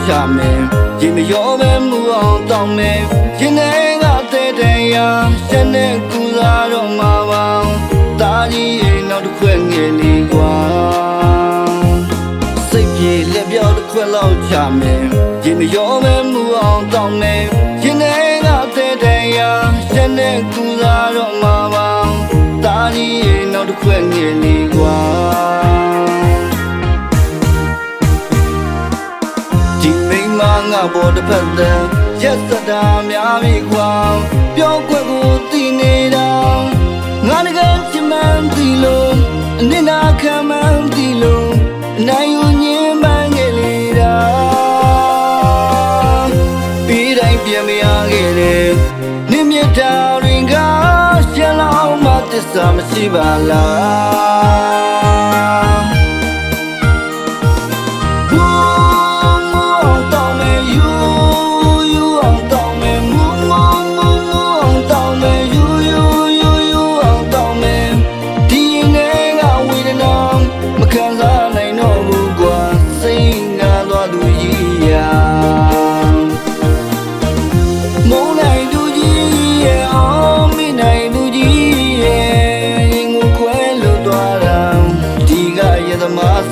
ချမယ်ရေမရောမဲမူအောင်တောင်းမယ်ရင်ထဲကတဲ့တဲ့ရာရှက်နဲ့ကူစားတော့မှာပါတာကြီးရေနောက်တစ်ခွက်ငယ်လေးကွာစိတ်ပြေလက်ပြောက်တစ်ခွက်လောက်ချမယ်ရေမရောမဲမူအောင်တောင်းမယ်ရင်ထဲကတဲ့တဲ့ရာရှက်နဲ့ကူစားတော့မှာပါတာကြီးရေနောက်တစ်ခွက်ငယ်လေးကွာဒီမိမငါပေါ်တစ်ဖက်တည်းရက်စတာများပြီကွာပြောကွက်ကိုတည်နေတာငါတကယ်ချင်မှန်းတည်လို့အနစ်နာခံမှန်းတည်လို့အနိုင်ယူညင်းပန်းခဲ့လေတာပြီးတိုင်းပြန်မရခဲ့တယ်နင့်မြတ်တာတွေကရှင်းလောက်မှသစ္စာမရှိပါလား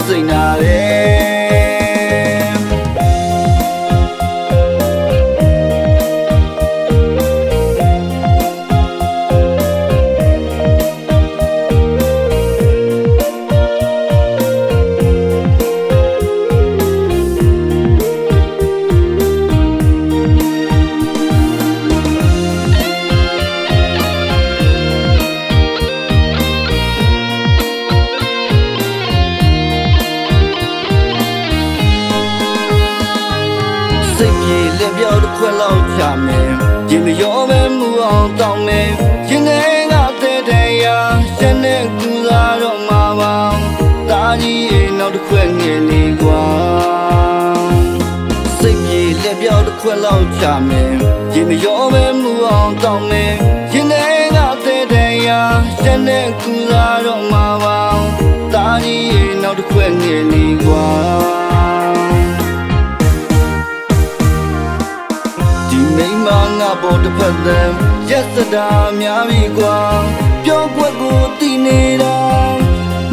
စိတ်နာတယ်စိတ်ပြေလက်ပြောက်တစ်ခွက်လောက်ချမယ်ရေမရောမဲမူအောင်တောင်းမယ်ရင်ထဲကတဲ့တဲ့ရာရှက်နဲ့ကူစားတော့မှာပါတာကြီးရေနောက်တစ်ခွက်ငယ်လေးကွာစိတ်ပြေလက်ပြောက်တစ်ခွက်လောက်ချမယ်ရေမရောမဲမူအောင်တောင်းမယ်ရင်ထဲကတဲ့တဲ့ရာရှက်နဲ့ကူစားတော့မှာပါတာကြီးရေနောက်တစ်ခွက်ငယ်လေးကွာမိမငါပေါ်တစ်ဖက်တည်းရက်စတာများပြီကွာပြောကွက်ကိုတည်နေတာ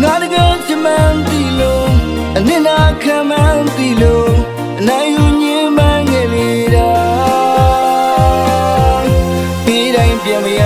ငါတကယ်ချင်မှန်းတည်လို့အနစ်နာခံမှန်းတည်လို့အနိုင်ယူညင်းမှန်းငယ်လေတာပြီးတိုင်းပြန်မရ